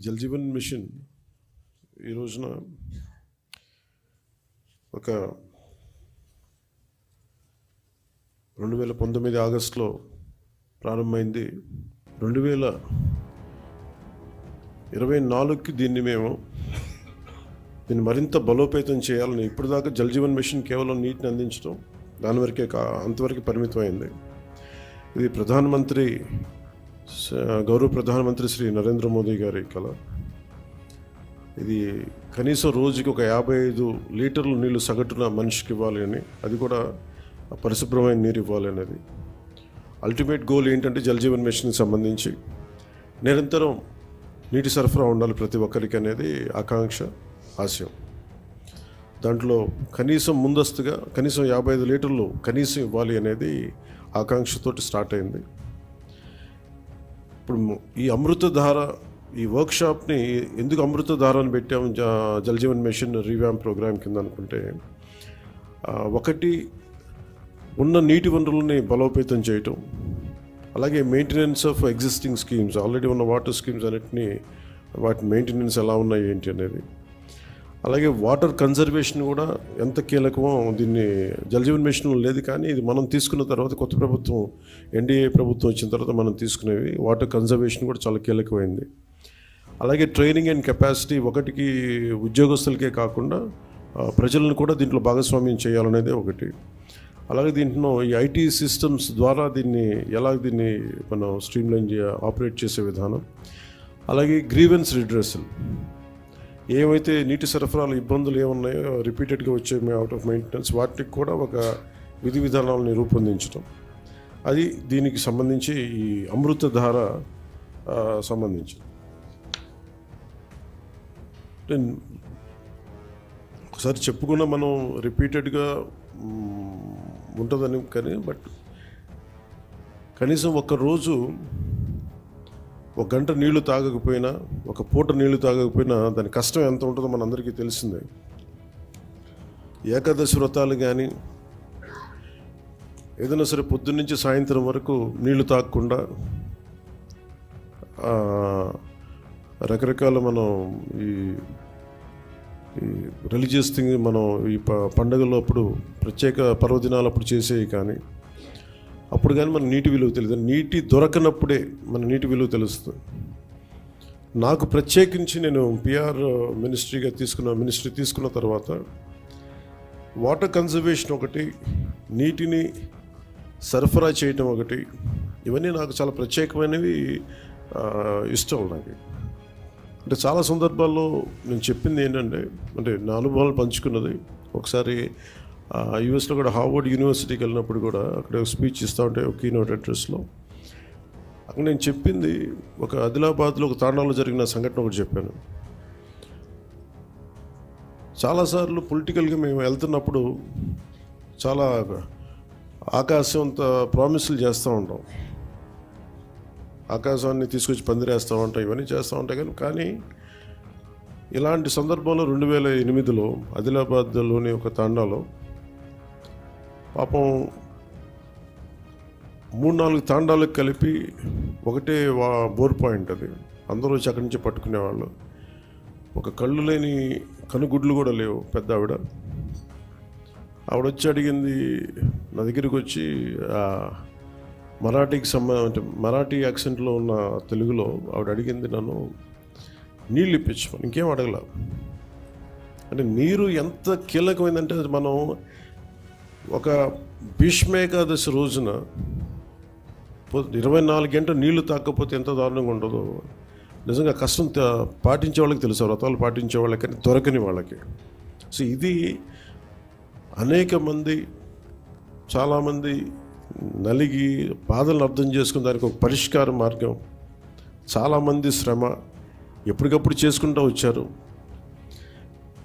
Jal Jeevan machine ఈ రోజున ఒక 2019 ఆగస్టులో ప్రారంభమైంది. 2024కి దీన్ని మరింత బలోపేతం చేయాలని. ఇప్పటిదాకా జల్ జీవన్ మిషన్ కేవలం నీటిని అందించడం దాని వరకే అంతవరకు పరిమితమైంది. ఇది గౌరవ ప్రధానమంత్రి శ్రీ నరేంద్ర మోదీ గారి కళ. ఇది కనీసం రోజుకి ఒక 55 లీటర్ల నీళ్లు సగటున మనిషికి ఇవ్వాలి అని, అది కూడా పరిశుభ్రమైన నీరు ఇవ్వాలి అనేది అల్టిమేట్ గోల్. ఏంటంటే జల్ జీవన్ మిషన్కి సంబంధించి నిరంతరం నీటి సరఫరా ఉండాలి ప్రతి ఒక్కరికి అనేది ఆకాంక్ష, ఆశయం. దాంట్లో కనీసం ముందస్తుగా కనీసం 55 లీటర్లు కనీసం ఇవ్వాలి అనేది ఆకాంక్షతోటి స్టార్ట్ అయింది. ఇప్పుడు ఈ అమృతధార ఈ వర్క్షాప్ని ఎందుకు అమృతధార అని పెట్టాము Jal Jeevan mission revamp program కింద అనుకుంటే, ఒకటి ఉన్న నీటి వనరులని బలోపేతం చేయటం, అలాగే maintenance of existing schemes, already ఉన్న వాటర్ స్కీమ్స్ అన్నిటినీ వాటి మెయింటెనెన్స్ ఎలా ఉన్నాయి ఏంటి అనేది, అలాగే వాటర్ కన్జర్వేషన్ కూడా ఎంత కీలకమో. దీన్ని జల్ జీవన్ మిషన్ లేదు, కానీ ఇది మనం తీసుకున్న తర్వాత కొత్త ప్రభుత్వం ఎన్డీఏ ప్రభుత్వం వచ్చిన తర్వాత మనం తీసుకునేవి వాటర్ కన్జర్వేషన్ కూడా చాలా కీలకమైంది. అలాగే ట్రైనింగ్ అండ్ కెపాసిటీ, ఒకటికి ఉద్యోగస్తులకే కాకుండా ప్రజలను కూడా దీంట్లో భాగస్వామ్యం చేయాలనేది ఒకటి. అలాగే దీంట్లో ఈ ఐటీ సిస్టమ్స్ ద్వారా దీన్ని మనం స్ట్రీమ్లైన్ ఆపరేట్ చేసే విధానం, అలాగే గ్రీవెన్స్ రిడ్రెసల్, ఏవైతే నీటి సరఫరాలు ఇబ్బందులు ఏమున్నాయో రిపీటెడ్గా వచ్చే అవుట్ ఆఫ్ మెయింటెనెన్స్, వాటికి కూడా ఒక విధి విధానాలను రూపొందించడం, అది దీనికి సంబంధించి ఈ అమృతధార సంబంధించి. ఒకసారి చెప్పుకున్న మనం రిపీటెడ్గా ఉంటుందని, కానీ కనీసం ఒక్కరోజు 1 గంట నీళ్లు తాగకపోయినా, ఒక పూట నీళ్లు తాగకపోయినా దాని కష్టం ఎంత ఉంటుందో మనందరికీ తెలిసిందే. ఏకాదశి వ్రతాలు కానీ ఏదైనా సరే పొద్దున్నుంచి సాయంత్రం వరకు నీళ్లు తాగకుండా రకరకాల మనం ఈ రిలీజియస్ థింగ్ మనం ఈ పండుగల్లో అప్పుడు ప్రత్యేక పర్వదినాలప్పుడు చేసేవి, కానీ అప్పుడు కానీ మన నీటి విలువ తెలియదు. నీటి దొరకనప్పుడే మన నీటి విలువ తెలుస్తుంది. నాకు ప్రత్యేకించి నేను పిఆర్ మినిస్ట్రీ తీసుకున్న తర్వాత వాటర్ కన్జర్వేషన్ ఒకటి, నీటిని సరఫరా చేయటం ఒకటి, ఇవన్నీ నాకు చాలా ప్రత్యేకమైనవి, ఇష్టం నాకు. అంటే చాలా సందర్భాల్లో నేను చెప్పింది ఏంటంటే, అంటే నా అనుభవాలు పంచుకున్నది. ఒకసారి యూఎస్లో కూడా హార్వర్డ్ యూనివర్సిటీకి వెళ్ళినప్పుడు కూడా అక్కడ స్పీచ్ ఇస్తూ ఉంటే ఒక కీనోట్ అడ్రస్లో అక్కడ నేను చెప్పింది, ఒక ఆదిలాబాద్లో ఒక తాండాలో జరిగిన సంఘటన ఒకటి చెప్పాను. చాలాసార్లు పొలిటికల్గా మేము వెళ్తున్నప్పుడు చాలా ఆకాశం అంత ప్రామిసులు చేస్తూ ఉంటాం, ఆకాశాన్ని తీసుకొచ్చి పందిరేస్తూ ఉంటాం, ఇవన్నీ చేస్తూ ఉంటాయి. కానీ ఇలాంటి సందర్భంలో 2008లో ఆదిలాబాద్లోని ఒక తాండాలో పాపం 3-4 తాండాలకు కలిపి ఒకటే బోర్ పాయింట్, అది అందరూ వచ్చి అక్కడి నుంచి పట్టుకునేవాళ్ళు. ఒక కళ్ళు లేని కనుగుడ్లు కూడా లేవు. పెద్ద ఆవిడ వచ్చి అడిగింది నా దగ్గరికి వచ్చి, అంటే మరాఠీ యాక్సెంట్లో ఉన్న తెలుగులో ఆవిడ అడిగింది నన్ను నీళ్ళు ఇప్పించమని. ఇంకేం అడగల. అంటే నీరు ఎంత కీలకమైందంటే, మనం ఒక భీష్మేకాదశి రోజున 24 గంటలు నీళ్లు తాగకపోతే ఎంత దారుణంగా ఉంటుందో నిజంగా కష్టం పాటించే వాళ్ళకి తెలుసు, వ్రతాలు పాటించే వాళ్ళకి, కానీ దొరకని వాళ్ళకి. సో ఇది చాలామంది నలిగి బాధలను అర్థం చేసుకుని దానికి ఒక పరిష్కార మార్గం, చాలామంది శ్రమ ఎప్పటికప్పుడు చేసుకుంటూ వచ్చారు.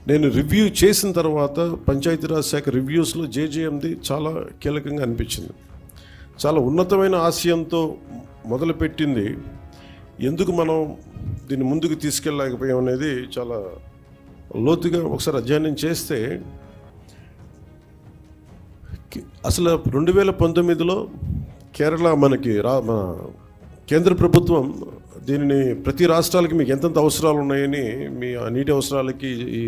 నేను రివ్యూ చేసిన తర్వాత పంచాయతీరాజ్ శాఖ రివ్యూస్లో జేజేఎంది చాలా కీలకంగా అనిపించింది. చాలా ఉన్నతమైన ఆశయంతో మొదలుపెట్టింది, ఎందుకు మనం దీన్ని ముందుకు తీసుకెళ్ళలేకపోయాం అనేది చాలా లోతుగా ఒకసారి అధ్యయనం చేస్తే, అసలు 2019లో కేరళ మన కేంద్ర ప్రభుత్వం దీనిని ప్రతి రాష్ట్రాలకి మీకు ఎంతెంత అవసరాలు ఉన్నాయని మీ ఆ నీటి అవసరాలకి ఈ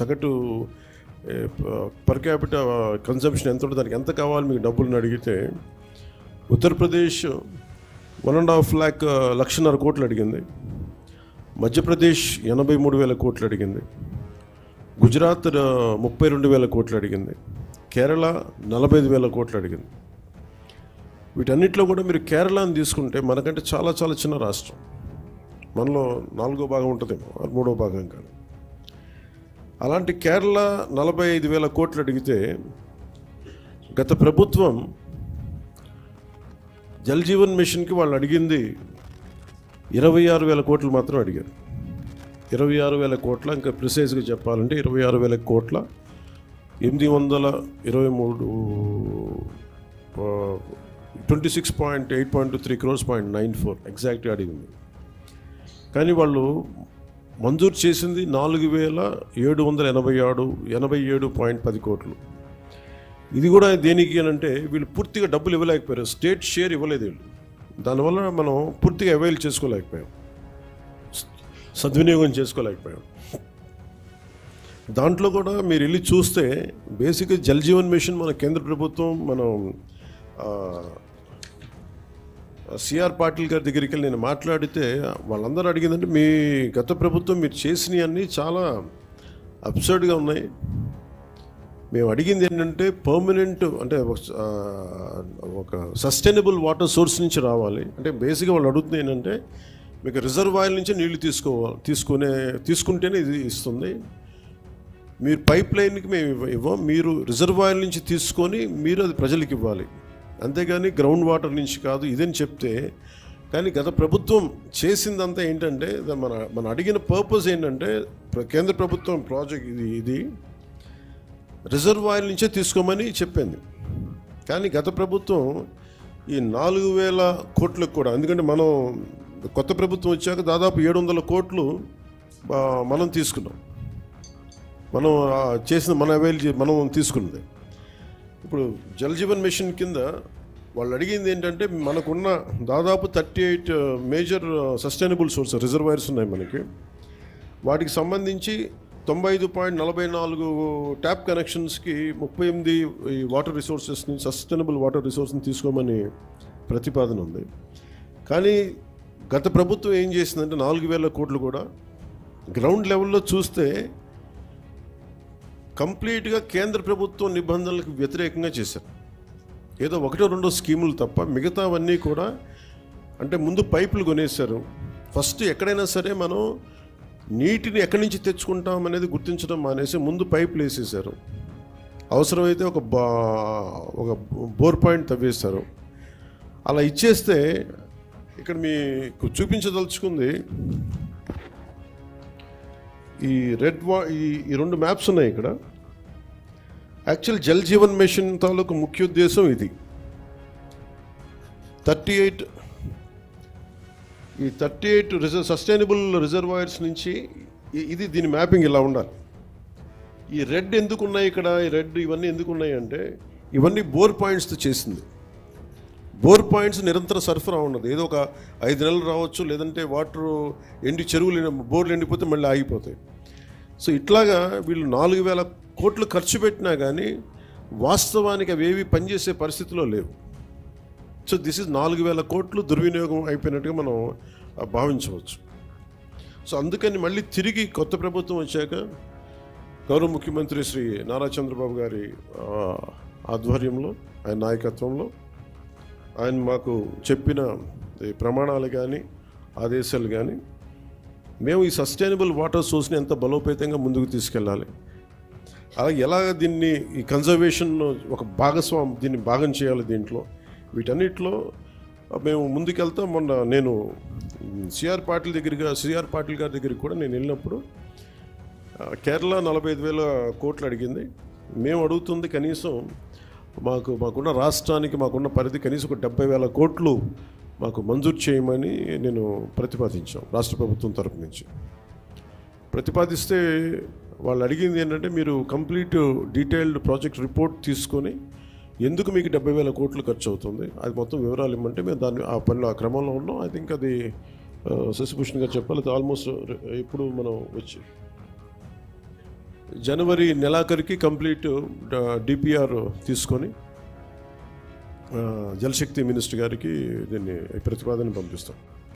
సగటు పర్ క్యాపిటల్ కన్జంప్షన్ ఎంత ఉంటుంది, దానికి ఎంత కావాలి మీకు డబ్బులను అడిగితే ఉత్తరప్రదేశ్ 1.5 lakh 1.5 కోట్లు అడిగింది, మధ్యప్రదేశ్ 83,000 కోట్లు అడిగింది, గుజరాత్ 32,000 కోట్లు అడిగింది, కేరళ 45,000 కోట్లు అడిగింది. వీటన్నిటిలో కూడా మీరు కేరళని తీసుకుంటే మనకంటే చాలా చాలా చిన్న రాష్ట్రం, మనలో 4వ భాగం ఉంటుందేమో, 3వ భాగం కాదు. అలాంటి కేరళ 45,000 కోట్లు అడిగితే గత ప్రభుత్వం జల్ జీవన్ మిషన్కి వాళ్ళు అడిగింది 26,000 కోట్లు మాత్రం అడిగారు. 26,000 కోట్ల, ఇంకా ప్రిసైజ్గా చెప్పాలంటే 26,000 కోట్ల 823 26.8.3 crores 0.94 ఎగ్జాక్ట్గా అడిగింది. కానీ వాళ్ళు మంజూరు చేసింది 4,787.10 కోట్లు. ఇది కూడా దేనికి అని అంటే వీళ్ళు పూర్తిగా డబ్బులు ఇవ్వలేకపోయారు, స్టేట్ షేర్ ఇవ్వలేదు వీళ్ళు. దానివల్ల మనం పూర్తిగా అవైల్ చేసుకోలేకపోయాం, సద్వినియోగం చేసుకోలేకపోయాం. దాంట్లో కూడా మీరు వెళ్ళి చూస్తే బేసిక్గా జల్ జీవన్ మిషన్ మన కేంద్ర ప్రభుత్వం మనం సిఆర్ పాటిల్ గారి దగ్గరికి వెళ్ళి నేను మాట్లాడితే వాళ్ళందరూ అడిగిందంటే మీ గత ప్రభుత్వం మీరు చేసినవి అన్నీ చాలా అబ్సర్డ్గా ఉన్నాయి, మేము అడిగింది ఏంటంటే పర్మనెంట్ అంటే ఒక సస్టైనబుల్ వాటర్ సోర్స్ నుంచి రావాలి. అంటే బేసిక్గా వాళ్ళు అడుగుతుంది ఏంటంటే మీకు రిజర్వాయర్ నుంచి నీళ్లు తీసుకుంటేనే ఇది ఇస్తుంది, మీరు పైప్ లైన్కి మేము ఇవ్వం, మీరు రిజర్వాయర్ నుంచి తీసుకొని మీరు అది ప్రజలకు ఇవ్వాలి, అంతేగాని గ్రౌండ్ వాటర్ నుంచి కాదు ఇదని చెప్తే. కానీ గత ప్రభుత్వం చేసిందంతా ఏంటంటే మన అడిగిన పర్పస్ ఏంటంటే కేంద్ర ప్రభుత్వం ప్రాజెక్ట్ ఇది రిజర్వాయర్ నుంచే తీసుకోమని చెప్పింది. కానీ గత ప్రభుత్వం ఈ 4,000 కోట్లకు కూడా, ఎందుకంటే మనం కొత్త ప్రభుత్వం వచ్చాక దాదాపు 700 కోట్లు మనం తీసుకున్నాం, మనం చేసిన మనం తీసుకున్నది. ఇప్పుడు జల్ జీవన్ మిషన్ కింద వాళ్ళు అడిగింది ఏంటంటే మనకున్న దాదాపు 38 మేజర్ సస్టైనబుల్ సోర్స్ రిజర్వాయర్స్ ఉన్నాయి మనకి, వాటికి సంబంధించి 95.44 ట్యాప్ కనెక్షన్స్కి 38 ఈ వాటర్ రిసోర్సెస్ని సస్టైనబుల్ వాటర్ రిసోర్స్ని తీసుకోమని ప్రతిపాదన ఉంది. కానీ గత ప్రభుత్వం ఏం చేసిందంటే 4,000 కోట్లు కూడా గ్రౌండ్ లెవెల్లో చూస్తే కంప్లీట్గా కేంద్ర ప్రభుత్వం నిబంధనలకు వ్యతిరేకంగా చేశారు. ఏదో 1-2 స్కీములు తప్ప మిగతావన్నీ కూడా అంటే ముందు పైపులు కొనేశారు. ఫస్ట్ ఎక్కడైనా సరే మనం నీటిని ఎక్కడి నుంచి తెచ్చుకుంటాం అనేది గుర్తించడం మానేసి ముందు పైపులు వేసేసారు, అవసరమైతే ఒక బోర్ పాయింట్ తవ్వేశారు. అలా ఇచ్చేస్తే ఇక్కడ మీకు చూపించదలుచుకుంది ఈ ఈ 2 మ్యాప్స్ ఉన్నాయి ఇక్కడ. యాక్చువల్ జల్ జీవన్ మిషన్ తాలూకు ముఖ్య ఉద్దేశం ఇది. 38 సస్టైనబుల్ రిజర్వాయర్స్ నుంచి ఇది దీని మ్యాపింగ్ ఇలా ఉండాలి. ఈ రెడ్ ఎందుకు ఉన్నాయి ఇక్కడ, ఈ రెడ్ ఇవన్నీ ఎందుకు ఉన్నాయి అంటే ఇవన్నీ బోర్ పాయింట్స్తో చేసింది. బోర్ పాయింట్స్ నిరంతర సరఫరా ఉన్నది, ఏదో ఒక 5 నెలలు రావచ్చు, లేదంటే వాటర్ చెరువులు బోర్లు ఎండిపోతే మళ్ళీ ఆగిపోతాయి. సో ఇట్లాగా వీళ్ళు 4,000 కోట్లు ఖర్చు పెట్టినా కానీ వాస్తవానికి అవేవి పనిచేసే పరిస్థితిలో లేవు. సో దిస్ ఇస్ 4,000 కోట్లు దుర్వినియోగం అయిపోయినట్టుగా మనం భావించవచ్చు. సో అందుకని మళ్ళీ తిరిగి కొత్త ప్రభుత్వం వచ్చాక గౌరవ ముఖ్యమంత్రి శ్రీ నారా చంద్రబాబు గారి ఆధ్వర్యంలో, ఆయన నాయకత్వంలో ఆయన మాకు చెప్పిన ప్రమాణాలు కానీ ఆదేశాలు కానీ మేము ఈ సస్టైనబుల్ వాటర్ సోర్స్ని ఎంత బలోపేతంగా ముందుకు తీసుకెళ్ళాలి, అలాగే ఎలాగ దీన్ని ఈ కన్జర్వేషన్ ఒక దీన్ని భాగం చేయాలి దీంట్లో, వీటన్నిటిలో మేము ముందుకెళ్తాం. మొన్న నేను సిఆర్ పాటిల్ గారి దగ్గరికి కూడా నేను వెళ్ళినప్పుడు కేరళ 45,000 కోట్లు అడిగింది. మేము అడుగుతుంది కనీసం మాకున్న రాష్ట్రానికి మాకున్న పరిధి కనీసం ఒక 70,000 కోట్లు మాకు మంజూరు చేయమని నేను ప్రతిపాదించాం. రాష్ట్ర ప్రభుత్వం తరపు నుంచి ప్రతిపాదిస్తే వాళ్ళు అడిగింది ఏంటంటే మీరు కంప్లీట్ డీటెయిల్డ్ ప్రాజెక్ట్ రిపోర్ట్ తీసుకొని ఎందుకు మీకు 70,000 కోట్లు ఖర్చు అవుతుంది, అది మొత్తం వివరాలు ఇమ్మంటే మేము దాన్ని ఆ పనిలో ఆ క్రమంలో ఉన్నాం. ఐ థింక్ అది శశిభూషణ్ గారు చెప్పాలి. అది ఆల్మోస్ట్ ఇప్పుడు మనం వచ్చి జనవరి నెలాఖరికి కంప్లీట్ డిపిఆర్ తీసుకొని జలశక్తి మినిస్టర్ గారికి దీన్ని ప్రతిపాదన పంపిస్తాం.